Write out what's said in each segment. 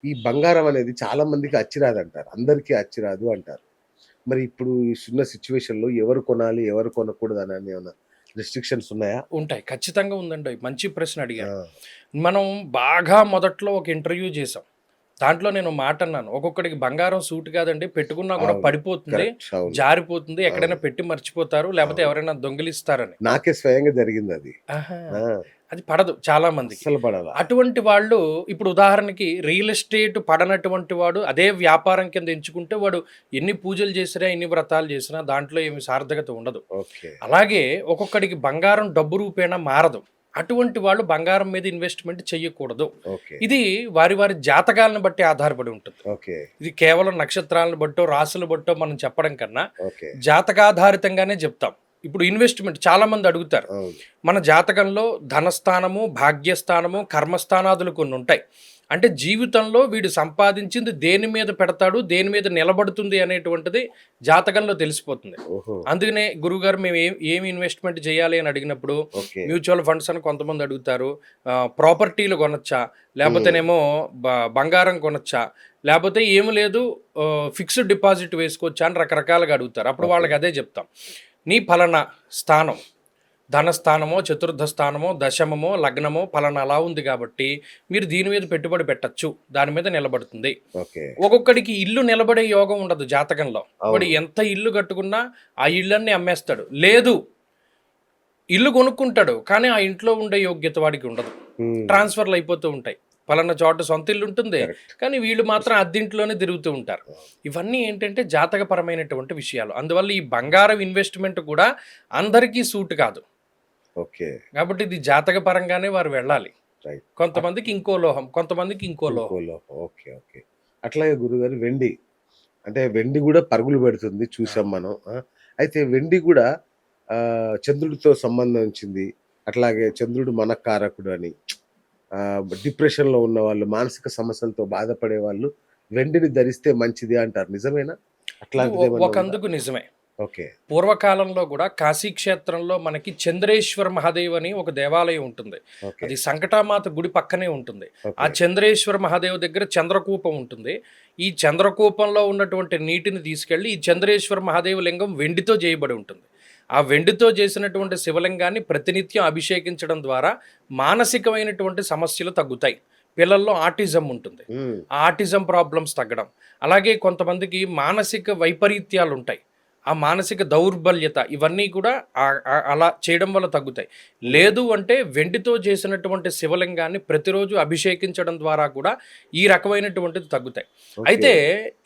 ఈ బంగారం అనేది చాలా మందికి అచ్చిరాదంటారు. అందరికీ అచ్చిరాదు అంటారు. మరి ఇప్పుడు ఉన్న సిట్యుయేషన్‌లో ఎవరు కొనాలి, ఎవరు కొనకూడదనని ఏమన్నా రిస్ట్రిక్షన్స్ ఉన్నాయా? ఉంటాయి. ఖచ్చితంగా ఉందండి. మంచి ప్రశ్న ఆ! అడిగారు. మనం బాగా మొదట్లో ఒక ఇంటర్వ్యూ చేసాం. దాంట్లో నేను మాట అన్నాను. ఒక్కొక్కడికి బంగారం సూట్ కాదండి. పెట్టుకున్నా కూడా అవును. పడిపోతుంది, కరెక్ట్. అవును. జారిపోతుంది, అవును. ఎక్కడైనా పెట్టి మర్చిపోతారు, లేపోతే అవును. ఎవరైనా దొంగిలిస్తారని. నాకే స్వయంగా జరిగిందది. ఆహా! ఆ! అది పడదు చాలా మందికి. అస్సలు పడలా. అటువంటి వాళ్ళు ఇప్పుడు ఉదాహరణకి రియల్ ఎస్టేట్ పడనటువంటి వాడు అదే వ్యాపారం కింద ఎంచుకుంటే వాడు ఎన్ని పూజలు చేసినా, ఎన్ని వ్రతాలు చేసినా దాంట్లో ఏమి సార్థకత ఉండదు. ఓకే. అలాగే ఒక్కొక్కడికి బంగారం డబ్బు రూపేణా మారదు. అటువంటి వాళ్ళు బంగారం మీద ఇన్వెస్ట్‌మెంట్ చెయ్యకూడదు. ఓకే. ఇది వారి వారి జాతకాలను బట్టి ఆధారపడి ఉంటుంది. ఓకే. ఇది కేవలం నక్షత్రాలను బట్టో, రాసులు బట్టో మనం చెప్పడం కన్నా ఓకే. జాతకాధారితంగానే చెప్తాం. ఇప్పుడు ఇన్వెస్ట్‌మెంట్ చాలామంది అడుగుతారు. అవును. మన జాతకంలో ధనస్థానము, భాగ్యస్థానము, కర్మస్థానాదులు కొన్నుంటాయి. అంటే జీవితంలో వీడు సంపాదించింది దేని మీద పెడతాడు, దేని మీద నిలబడుతుంది అనేటువంటిది జాతకంలో తెలిసిపోతుంది. ఓహో! అందుకనే గురువుగారు మేము ఏమి ఇన్వెస్ట్‌మెంట్ చేయాలి అని అడిగినప్పుడు ఓకే. మ్యూచువల్ ఫండ్స్ అని కొంతమంది అడుగుతారు. ప్రాపర్టీలు కొనొచ్చా? హ్మ్. లేపోతేనేమో బంగారం కొనొచ్చా? లేపోతే ఏమి లేదు ఫిక్స్డ్ డిపాజిట్ వేసుకోవచ్చా? అని రకరకాలుగా అడుగుతారు. అప్పుడు ఓకే. వాళ్ళకి అదే చెప్తాం. నీ ఫలానా స్థానం ధనస్థానమో, చతుర్థ స్థానమో, దశమమో, లగ్నమో పలానా అలా ఉంది కాబట్టి మీరు దీని మీద పెట్టుబడి పెట్టొచ్చు. దాని మీద నిలబడుతుంది. ఓకే. ఒక్కొక్కడికి ఇల్లు నిలబడే యోగం ఉండదు జాతకంలో. వాడు అవును. ఎంత ఇల్లు కట్టుకున్నా ఆ ఇళ్ళన్నీ అమ్మేస్తాడు. లేదు ఇల్లు కొనుక్కుంటాడు. కానీ ఆ ఇంట్లో ఉండే యోగ్యత వాడికి ఉండదు. హ్మ్. ట్రాన్స్‌ఫర్‌లు అయిపోతూ ఉంటాయి. పలానా చోట సొంత ఇల్లు ఉంటుంది. కరెక్ట్. కానీ వీళ్ళు మాత్రం అద్దింట్లోనే తిరుగుతూ ఉంటారు. అవును. ఇవన్నీ ఏంటంటే జాతకపరమైనటువంటి విషయాలు. అందువల్ల ఈ బంగారం ఇన్వెస్ట్‌మెంట్ కూడా అందరికీ సూట్ కాదు. ఓకే. కాబట్టి ఇది జాతక పరంగానే వారు వెళ్ళాలి. రైట్. కొంతమందికి ఇంకో లోహం, కొంతమందికి ఇంకో లోహం. ఇంకోలో ఓకే. ఓకే. అట్లాగే గురుగారు వెండి. అంటే వెండి గూడా పరుగులు పెడుతుంది ఆ! చూసాం మనం. ఆ! అయితే వెండి గూడా చంద్రుడితో సంబంధించింది. అట్లాగే చంద్రుడు మనఃకారకుడు అని. డిప్రెషన్‌లో ఉన్నవాళ్ళు, మానసిక సమస్యలతో బాధపడేవాళ్ళు వెండిని ధరిస్తే మంచిది అంటారు. నిజమేనా? ఇది అట్లాంటిదేమన్నా ఉందా? ఒకందుకు నిజమే. ఓకే. పూర్వకాలంలో గూడా కాశీ క్షేత్రంలో మనకి చంద్రేశ్వర మహాదేవ్ అని ఒక దేవాలయం ఉంటుంది. ఓకే. అది సంకటామాత గుడి పక్కనే ఉంటుంది. ఆ ఓకే. చంద్రేశ్వర మహాదేవ్ దగ్గర చంద్రకూపం ఉంటుంది. ఈ చంద్రకూపంలో ఉన్నటువంటి నీటిని తీసుకెళ్ళి ఈ చంద్రేశ్వర మహాదేవ లింగం వెండితో చేయబడి ఉంటుంది. ఆ వెండితో చేసినటువంటి శివలింగాన్ని ప్రతినిత్యం అభిషేకించడం ద్వారా మానసికమైనటువంటి సమస్యలు తగ్గుతాయి. పిల్లల్లో ఆటిజం ఉంటుంది. హ్మ్. ఆ ఆటిజం ప్రాబ్లమ్స్ తగ్గడం. అలాగే కొంతమందికి మానసిక వైపరీత్యాలుంటాయి. ఆ మానసిక దౌర్బల్యత ఇవన్నీ కూడా అలా చేయడం వల్ల తగ్గుతాయి. హ్మ్. లేదు అంటే వెండితో చేసినటువంటి శివలింగాన్ని ప్రతిరోజు అభిషేకించడం ద్వారా కూడా ఈ రకమైనటువంటిది తగ్గుతాయి. ఓకే. అయితే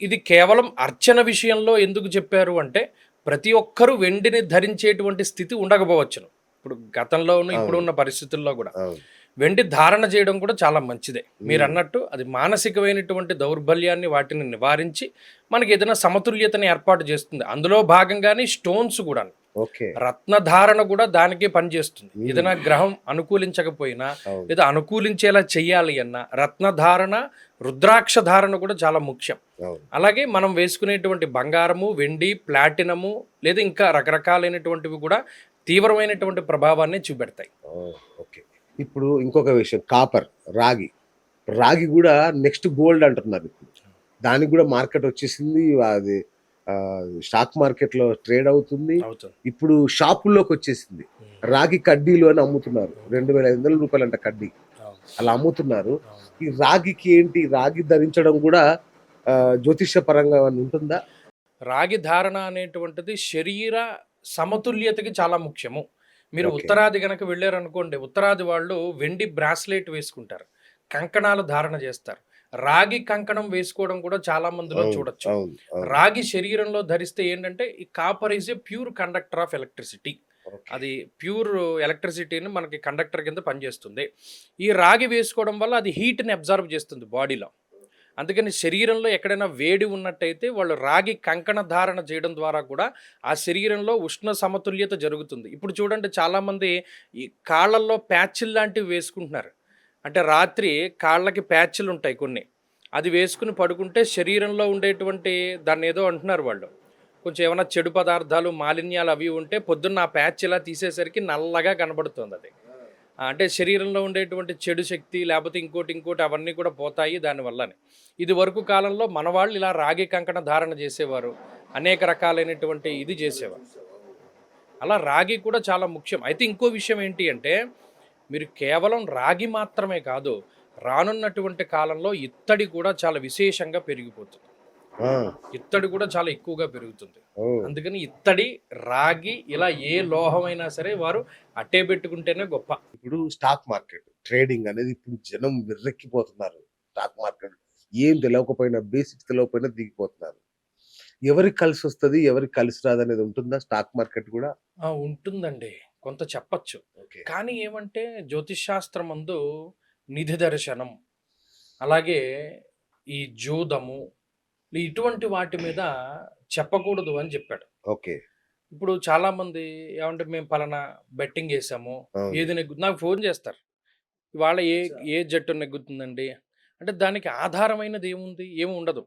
ఇది కేవలం అర్చన విషయంలో ఎందుకు చెప్పారు అంటే ప్రతి ఒక్కరూ వెండిని ధరించేటువంటి స్థితి ఉండకపోవచ్చును. ఇప్పుడు గతంలోను అవును. ఇప్పుడున్న పరిస్థితుల్లో గూడా. అవును. వెండి ధారణ చేయడం కూడా చాలా మంచిదే. హ్మ్. మీరన్నట్టు అది మానసికమైనటువంటి దౌర్బల్యాన్ని వాటిని నివారించి మనకి ఏదైనా సమతుల్యతని ఏర్పాటు చేస్తుంది. అందులో భాగంగానే స్టోన్స్ గూడాను. ఓకే. రత్నధారణ కూడా దానికే పనిచేస్తుంది. హ్మ్. ఏదైనా గ్రహం అనుకూలించకపోయినా అవును. లేదా అనుకూలించేలా చెయ్యాలి అన్నా రత్నధారణ, రుద్రాక్ష ధారణ కూడా చాలా ముఖ్యం. అవును. అలాగే మనం వేసుకునేటువంటి బంగారము, వెండి, ప్లాటినము లేదా ఇంకా రకరకాలైనటువంటివి కూడా తీవ్రమైనటువంటి ప్రభావాన్ని చూపెడతాయి. ఓహ్! ఓకే. ఇప్పుడు ఇంకొక విషయం కాపర్, రాగి. రాగి గూడా నెక్స్ట్ గోల్డ్ అంటున్నారిప్పుడు. దానికి గూడా మార్కెట్ వచ్చేసింది. అది స్టాక్ మార్కెట్‌లో ట్రేడ్ అవుతుంది. అవుతుంది. ఇప్పుడు షాపుల్లోకొచ్చేసింది. హ్మ్. రాగి కడ్డీలు అని అమ్ముతున్నారు. రూ. హ్మ్. 2,500 కడ్డీ. అవును. అలా అమ్ముతున్నారు. అవును. ఈ రాగికి ఏంటి? రాగి ధరించడం గూడా జ్యోతిష్య పరంగా ఏమన్నా ఉంటుందా? రాగి ధారణ అనేటువంటిది శరీర సమతుల్యతకి చాలా ముఖ్యము. మీరు ఓకే. ఉత్తరాది గనక వెళ్లారనుకోండి, ఉత్తరాది వాళ్ళు వెండి బ్రాస్లెట్ వేసుకుంటారు. కంకణాలు ధారణ చేస్తారు. రాగి కంకణం వేసుకోవడం కూడా చాలా మందిలో అవును. చూడొచ్చు. అవును. అవును. రాగి శరీరంలో ధరిస్తే ఏంటంటే, ఈ copper is a pure conductor of electricity. Okay. అది ప్యూర్ ఎలక్ట్రిసిటీని మనకి కండక్టర్ కింద పనిచేస్తుంది. ఈ రాగి వేసుకోవడం వల్ల అది హీట్‌ని అబ్జర్వ్ చేస్తుంది బాడీలో. అందుకని శరీరంలో ఎక్కడైనా వేడి ఉన్నట్టయితే వాళ్ళు రాగి కంకణ ధారణ చేయడం ద్వారా కూడా ఆ శరీరంలో ఉష్ణ సమతుల్యత జరుగుతుంది. ఇప్పుడు చూడండి చాలామంది ఈ కాళ్ళల్లో ప్యాచులు లాంటివి వేసుకుంటున్నారు. అంటే రాత్రి కాళ్ళకి ప్యాచులు ఉంటాయి కొన్ని. అది వేసుకుని పడుకుంటే శరీరంలో ఉండేటువంటి దాన్నేదో అంటున్నారు వాళ్ళు. కొంచెం ఏమైనా చెడు పదార్థాలు, మాలిన్యాలు అవి ఉంటే పొద్దున్న ఆ ప్యాచ్ ఇలా తీసేసరికి నల్లగా కనబడుతుందది. అంటే శరీరంలో ఉండేటువంటి చెడు శక్తి లేకపోతే ఇంకోటి అవన్నీ కూడా పోతాయి దానివల్లనే. ఇది వరకు కాలంలో మన వాళ్ళు ఇలా రాగి కంకణ ధారణ చేసేవారు. అనేక రకాలైనటువంటి ఇది చేసేవారు. అలా రాగి కూడా చాలా ముఖ్యం. అయితే ఇంకో విషయం ఏంటి అంటే, మీరు కేవలం రాగి మాత్రమే కాదు, రానున్నటువంటి కాలంలో ఇత్తడి కూడా చాలా విశేషంగా పెరిగిపోతుంది. ఆ! ఇత్తడి కూడా చాలా ఎక్కువగా పెరుగుతుంది. ఓహ్! అందుకని ఇత్తడి, రాగి ఇలా ఏ లోహమైనా సరే వారు అట్టే పెట్టుకుంటేనే గొప్ప. ఇప్పుడు స్టాక్ మార్కెట్ ట్రేడింగ్ అనేది ఇప్పుడు జనం విర్రెక్కిపోతున్నారు. స్టాక్ మార్కెట్ ఏం తెలవకపోయినా, బేసిక్స్ తెలవకపోయినా దిగిపోతున్నారు. ఎవరికి కలిసొస్తది, ఎవరికి కలిసి రాదనేది ఉంటుందా స్టాక్ మార్కెట్ గూడా? ఉంటుందండి. కొంత చెప్పచ్చు. ఓకే. కానీ ఏమంటే జ్యోతిష్ శాస్త్రమందు నిధి దర్శనం, అలాగే ఈ జూదము ఇటువంటి వాటి మీద చెప్పకూడదు అని చెప్పాడు. ఓకే. ఇప్పుడు చాలామంది ఏమంటే మేము పలానా బెట్టింగ్ ఏసాము. అవును. ఏది నాకు ఫోన్ చేస్తారు. ఇవాళ ఏ జట్టు నెగ్గుతుందండి? అంటే దానికి ఆధారమైనది ఏముంది? ఏమి ఉండదు.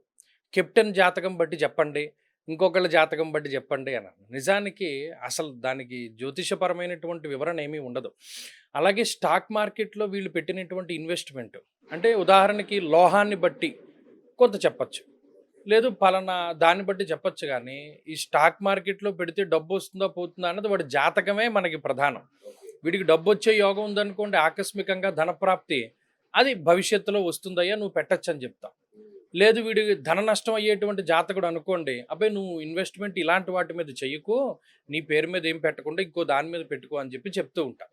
కెప్టెన్ జాతకం బట్టి చెప్పండి. ఇంకొకళ్ళ జాతకం బట్టి చెప్పండి అన్నారు. నిజానికి అసలు దానికి జ్యోతిషపరమైనటువంటి వివరణ ఏమీ ఉండదు. అలాగే స్టాక్ మార్కెట్‌లో వీళ్ళు పెట్టినటువంటి ఇన్వెస్ట్‌మెంట్ అంటే ఉదాహరణకి లోహాన్ని బట్టి కొంత చెప్పచ్చు. లేదు పలానా దాన్ని బట్టి చెప్పొచ్చు గానీ, ఈ స్టాక్ మార్కెట్‌లో పెడితే డబ్బొస్తుందా? పోతుందా? అన్నది వాడి జాతకమే మనకి ప్రధానం. వీడికి డబ్బొచ్చే యోగం ఉందనుకోండి ఆకస్మికంగా ధనప్రాప్తి, అది భవిష్యత్తులో వస్తుందయ్యా నువ్వు పెట్టొచ్చని చెప్తాం. లేదు వీడికి ధన నష్టం అయ్యేటువంటి జాతకుడు అనుకోండి, అబ్బాయి నువ్వు ఇన్వెస్ట్‌మెంట్ ఇలాంటి వాటి మీద చెయ్యకు, నీ పేరు మీద ఏం పెట్టకుండా ఇంకో దాని మీద పెట్టుకో అని చెప్తూ ఉంటా.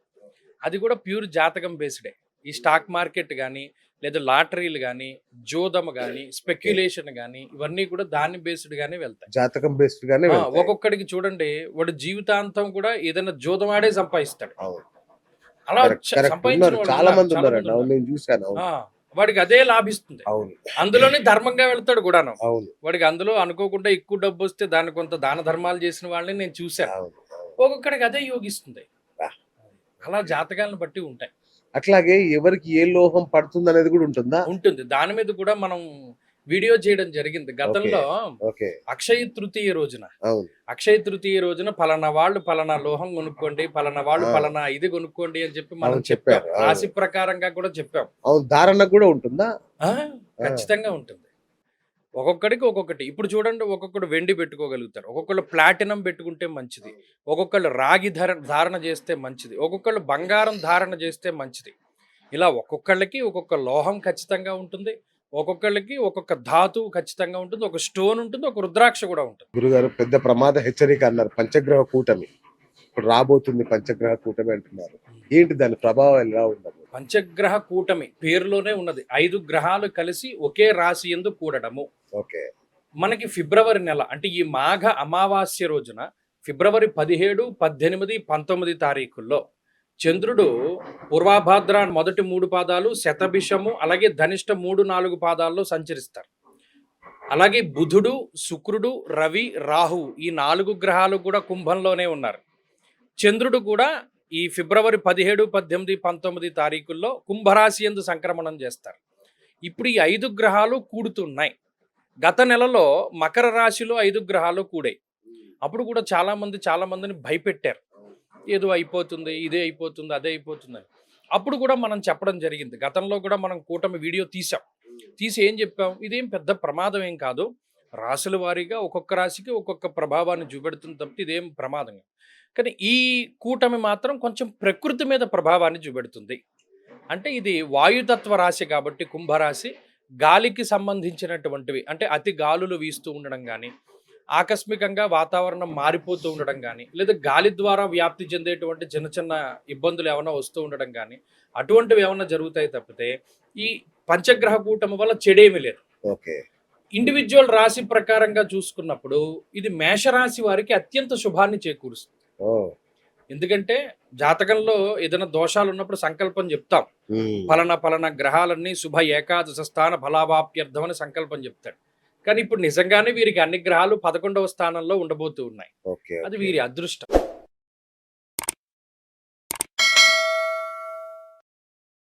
అది కూడా ప్యూర్ జాతకం బేస్డే. ఈ స్టాక్ మార్కెట్ గానీ, లేదా లాటరీలు గానీ, జూదం గానీ, స్పెక్యులేషన్ గానీ, ఇవన్నీ కూడా దాన్ని బేస్డ్‌గానే వెళ్తాయి. జాతకం బేస్డ్ గానే వెళ్తాయి. ఒక్కొక్కడికి చూడండి వాడు జీవితాంతం కూడా ఏదైనా జూదం ఆడే సంపాదిస్తాడు. అవును. అలా కరెక్ట్. కరెక్ట్. సంపాదించిన ఉన్నారు. వాళ్ళు చాలా మంది చాలా ఉన్నారండి. మంది అవును. ఉన్నారు. నేను చూసాను. అవును. వాడికి అదే లాభిస్తుంది. అవును. అందులోనే ధర్మంగా వెళ్తాడు కూడాను. అవును. వాడికి అందులో అనుకోకుండా ఎక్కువ డబ్బు వస్తే దాని కొంత దాన ధర్మాలు చేసిన వాళ్ళని నేను చూశాను. అవును. అవును. ఒక్కొక్కడికి అదే యోగిస్తుంది. ఆ! అలా జాతకాలను బట్టి ఉంటాయి. అట్లాగే ఎవరికి ఏ లోహం పడుతుందనేది గూడా ఉంటుందా? ఉంటుంది. దాని మీద కూడా మనం వీడియో చేయడం జరిగింది. ఓకే. గతంలో ఓకే. అక్షయ తృతీయ రోజున, అవును. అక్షయ తృతీయ రోజున పలానా వాళ్ళు పలానా లోహం కొనుక్కోండి, పలానా వాళ్ళు ఆ! పలానా ఇది కొనుక్కోండి అని చెప్పి మనం అవును. చెప్పాం. చెప్పారు. అవును. రాశి ప్రకారంగా కూడా చెప్పాం. అవును. ధారణ గూడా ఉంటుందా? ఆ! ఆ! ఖచ్చితంగా ఉంటుంది. ఒక్కొక్కడికి ఒక్కొక్కటి. ఇప్పుడు చూడండి ఒక్కొక్కడు వెండి పెట్టుకోగలుగుతారు. ఒక్కొక్కళ్ళు ప్లాటినం పెట్టుకుంటే మంచిది. ఒక్కొక్కళ్ళు రాగి ధారణ చేస్తే మంచిది. ఒక్కొక్కళ్ళు బంగారం ధారణ చేస్తే మంచిది. ఇలా ఒక్కొక్కళ్ళకి ఒక్కొక్క లోహం ఖచ్చితంగా ఉంటుంది. ఒక్కొక్కళ్ళకి ఒక్కొక్క ధాతువు ఖచ్చితంగా ఉంటుంది. ఒక స్టోన్ ఉంటుంది. ఒక రుద్రాక్ష కూడా ఉంటుంది. గురుగారు పెద్ద ప్రమాద హెచ్చరిక అన్నారు. పంచగ్రహ కూటమి. ఇప్పుడు రాబోతుంది పంచగ్రహ కూటమి అంటున్నారు. ఏంటి దాని ప్రభావం ఎలా ఉండదు? పంచగ్రహ కూటమి పేరులోనే ఉన్నది. 5 గ్రహాలు కలిసి ఒకే రాశి యందు కూడడము. ఓకే. మనకి ఫిబ్రవరి నెల అంటే ఈ మాఘ అమావాస్య రోజున ఫిబ్రవరి 17, 18, 19 తారీఖుల్లో చంద్రుడు పూర్వాభాద్ర మొదటి 3 పాదాలు, శతభిషము అలాగే ధనిష్ట 3, 4 పాదాల్లో సంచరిస్తారు. అలాగే బుధుడు, శుక్రుడు, రవి, రాహు ఈ 4 గ్రహాలు కూడా కుంభంలోనే ఉన్నారు. చంద్రుడు కూడా ఈ ఫిబ్రవరి 17, 18, 19 తారీఖుల్లో కుంభరాశి యందు సంక్రమణం చేస్తారు. ఇప్పుడు ఈ 5 గ్రహాలు కూడుతున్నాయి. గత నెలలో మకర రాశిలో 5 గ్రహాలు కూడాయి. అప్పుడు కూడా చాలా మందిని భయపెట్టారు. ఏదో అయిపోతుంది, ఇదే అయిపోతుంది, అదే అయిపోతుందని. అప్పుడు కూడా మనం చెప్పడం జరిగింది. గతంలో కూడా మనం కూటమి వీడియో తీసాం. తీసి ఏం చెప్పాం? ఇదేం పెద్ద ప్రమాదం ఏం కాదు. రాశుల వారీగా ఒక్కొక్క రాశికి ఒక్కొక్క ప్రభావాన్ని చూపెడుతుంది తప్పితే ఇదేం ప్రమాదం కాదు. కానీ ఈ కూటమి మాత్రం కొంచెం ప్రకృతి మీద ప్రభావాన్ని చూపెడుతుంది. అంటే ఇది వాయుతత్వ రాశి కాబట్టి కుంభరాశి గాలికి సంబంధించినటువంటివి అంటే అతి గాలులు వీస్తూ ఉండడం కానీ, ఆకస్మికంగా వాతావరణం మారిపోతూ ఉండడం కానీ, లేదా గాలి ద్వారా వ్యాప్తి చెందేటువంటి చిన్న చిన్న ఇబ్బందులు ఏమైనా వస్తూ ఉండడం కానీ, అటువంటివి ఏమైనా జరుగుతాయి తప్పితే ఈ పంచగ్రహ కూటమి వల్ల చెడేమీ లేదు. ఓకే. ఇండివిజువల్ రాశి ప్రకారంగా చూసుకున్నప్పుడు ఇది మేషరాశి వారికి అత్యంత శుభాన్ని చేకూరుస్తుంది. ఓహ్! ఎందుకంటే జాతకంలో ఏదైనా దోషాలు ఉన్నప్పుడు సంకల్పం చెప్తాం. హ్మ్. పలానా గ్రహాలన్నీ శుభ ఏకాదశ స్థాన ఫలావాప్యర్థం అని సంకల్పం చెప్తాడు. కానీ ఇప్పుడు నిజంగానే వీరికి అన్ని గ్రహాలు 11వ స్థానంలో ఉండబోతూ ఉన్నాయి. ఓకే. అది ఓకే. వీరి అదృష్టం.